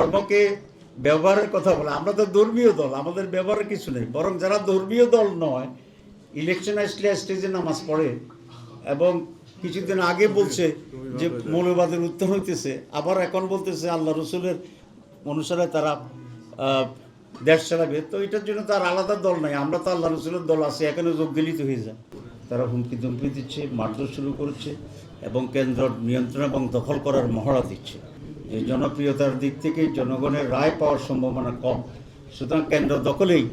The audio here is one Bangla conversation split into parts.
ধর্মকে ব্যবহারের কথা বলে। আমরা তো ধর্মীয় দল, আমাদের ব্যবহারের কিছু নেই। বরং যারা ধর্মীয় দল নয়, ইলেকশন আসলে স্টেজে নামাজ পড়ে এবং কিছুদিন আগে বলছে যে মৌলবাদের উত্থান হইতেছে, আবার এখন বলতেছে আল্লাহ রসুলের অনুসারে তারা দেশ চালাবে। তো এটার জন্য তার আলাদা দল নাই। আমরা তো আল্লাহ রসুলের দল আছে, এখানে যোগ দিলিত হয়ে যায়। তারা হুমকি ধমকি দিচ্ছে, মারধর শুরু করেছে এবং কেন্দ্র নিয়ন্ত্রণ এবং দখল করার মহড়া দিচ্ছে। এই জনপ্রিয়তার দিক থেকে জনগণের রায় পাওয়ার সম্ভাবনা কম, সুতরাং কেন্দ্র দখলেই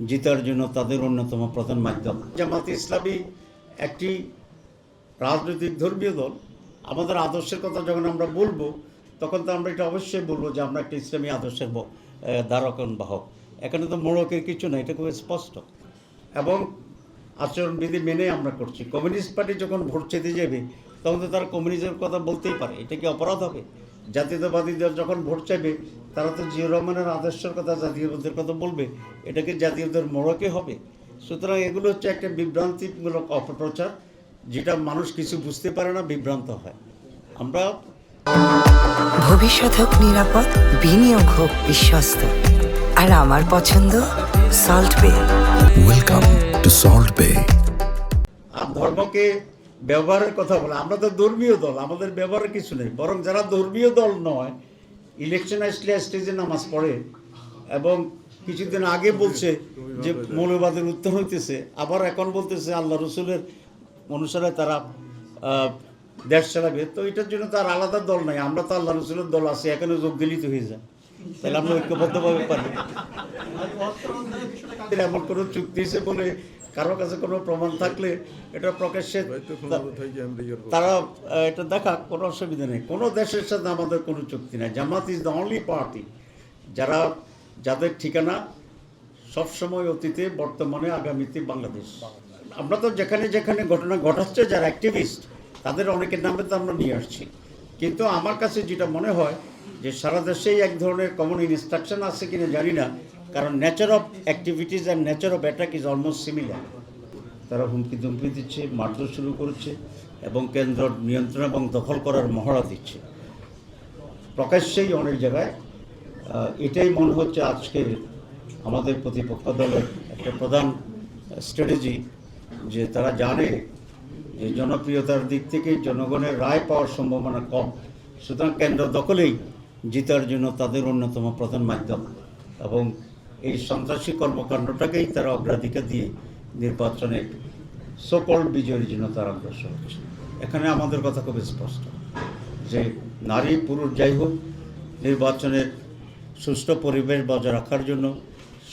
জিতার জন্য তাদের অন্যতম প্রধান মাধ্যম। জামাতে ইসলামী একটি রাজনৈতিক ধর্মীয় দল। আমাদের আদর্শের কথা যখন আমরা বলবো, তখন তো আমরা এটা অবশ্যই বলবো যে আমরা একটা ইসলামী আদর্শের ধারকন বাহক। এখানে তো মোড়কের কিছু না, এটা খুব স্পষ্ট এবং আচরণবিধি মেনে আমরা করছি। কমিউনিস্ট পার্টি যখন ভোট চেতে যাবে, তখন তো তারা কমিউনিজমের কথা বলতেই পারে, এটা কি অপরাধ হবে? জাতীয়তাবাদীদের যখন ভোট চাইবে, তারা তো জিয়াউর রহমানের আদর্শের কথা, জাতীয়তাবাদের কথা বলবে, এটাকে জাতীয়তার মোড়কে হবে? সুতরাং এগুলো হচ্ছে একটা বিভ্রান্তিমূলক অপপ্রচার, যেটা মানুষ কিছু বুঝতে পারে না, বিভ্রান্ত হয়। আমরা ভবিষ্যৎ হোক নিরাপদ, বিনিয়োগ হোক বিশ্বস্ত, আর আমার পছন্দ সল্ট বে। ওয়েলকাম টু সল্ট বে। আর ধর্মকে ব্যবহারের কথা বলে। আমরা তো ধর্মীয় দল, আমাদের ব্যবহারের কিছু নেই। বরং যারা ধর্মীয় দল নয়, ইলেকশন আসলে স্টেজে নামাজ পড়ে এবং কিছুদিন আগে বলছে যে মৌলবাদের উত্থান হইতেছে, আবার এখন বলতেছে আল্লাহ রসুলের অনুসারে তারা দেশ চালাবে। তো এটার জন্য তার আলাদা দল নাই। আমরা তো আল্লাহ রসুলের দল আছে, এখানে যোগ দিলিত হয়ে যায়। তাহলে আমরা ঐক্যবদ্ধভাবে পারি। এমন কোনো চুক্তি হিসেবে বলে কারো কাছে কোনো প্রমাণ থাকলে এটা প্রকাশ্যে তারা এটা দেখা, কোনো অসুবিধা নেই। কোনো দেশের সাথে আমাদের কোনো চুক্তি নেই। জামাত ইজ দ্য অনলি পার্টি যাদের ঠিকানা সবসময় অতীতে, বর্তমানে, আগামীতে বাংলাদেশ। আমরা তো যেখানে যেখানে ঘটনা ঘটাচ্ছে, যারা অ্যাক্টিভিস্ট, তাদের অনেকের নামে তো আমরা নিয়ে আসছি। কিন্তু আমার কাছে যেটা মনে হয় যে সারা দেশেই এক ধরনের কমন ইনস্ট্রাকশন আছে কিনা জানি না, কারণ nature of activities and nature of attack is almost similar. তারা হুমকি ধমকি দিচ্ছে, মারধর শুরু করেছে এবং কেন্দ্র নিয়ন্ত্রণ এবং দখল করার মহড়া দিচ্ছে প্রকাশ্যেই অনেক জায়গায়। এটাই মনে হচ্ছে আজকে আমাদের প্রতিপক্ষ দলের একটা প্রধান স্ট্র্যাটেজি, যে তারা জানে যে জনপ্রিয়তার দিক থেকে জনগণের রায় পাওয়ার সম্ভাবনা কম, সুতরাং কেন্দ্র দখলেই জিতার জন্য তাদের অন্যতম প্রধান মাধ্যম এবং এই সন্ত্রাসী কর্মকাণ্ডটাকেই তারা অগ্রাধিকার দিয়ে নির্বাচনে সকল বিজয়ের জন্য তারা অগ্রসর হচ্ছে। এখানে আমাদের কথা খুব স্পষ্ট যে নারী পুরুষ যাই হোক, নির্বাচনের সুষ্ঠু পরিবেশ বজায় রাখার জন্য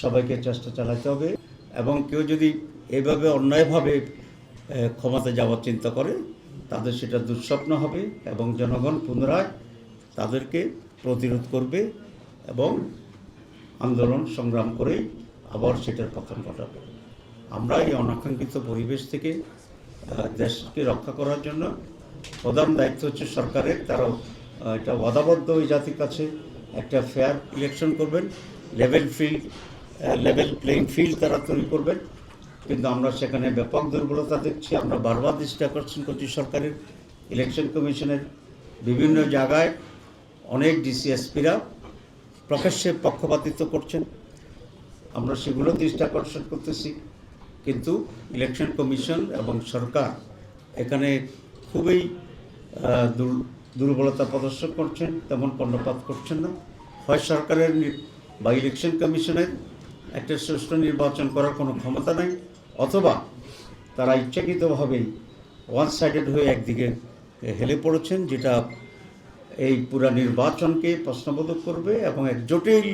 সবাইকে চেষ্টা চালাতে হবে এবং কেউ যদি এভাবে অন্যায়ভাবে ক্ষমতা যাওয়ার চিন্তা করে, তাদের সেটা দুঃস্বপ্ন হবে এবং জনগণ পুনরায় তাদেরকে প্রতিরোধ করবে এবং আন্দোলন সংগ্রাম করেই আবার সেটার পতন ঘটাবে। আমরা এই অনাকাঙ্ক্ষিত পরিবেশ থেকে দেশকে রক্ষা করার জন্য প্রধান দায়িত্ব হচ্ছে সরকারের। তারা এটা ওয়াদাবদ্ধ ওই জাতির কাছে একটা ফেয়ার ইলেকশন করবেন, লেভেল প্লেইং ফিল্ড তারা তৈরি করবেন। কিন্তু আমরা সেখানে ব্যাপক দুর্বলতা দেখছি। আমরা বারবার দৃষ্টি আকর্ষণ করছি সরকারের, ইলেকশন কমিশনের বিভিন্ন জায়গায় অনেক ডিসিএসপিরা প্রকাশ্যে পক্ষপাতিত্ব করছেন। আমরা সেগুলো দৃষ্টি আকর্ষণ করতেছি, কিন্তু ইলেকশন কমিশন এবং সরকার এখানে খুবই দুর্বলতা প্রদর্শন করছেন, তেমন কর্ণপাত করছেন না। হয় সরকারের বা ইলেকশন কমিশনের একটা সুষ্ঠু নির্বাচন করার কোনো ক্ষমতা নাই, অথবা তারা ইচ্ছাকৃতভাবেই ওয়ান সাইডেড হয়ে একদিকে হেলে পড়েছেন, যেটা এই পুরা নির্বাচনকে প্রশ্নবোধক করবে এবং এক জটিল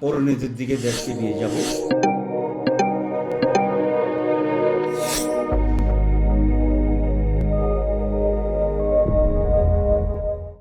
পরিণতির দিকে দেশকে নিয়ে যাবে।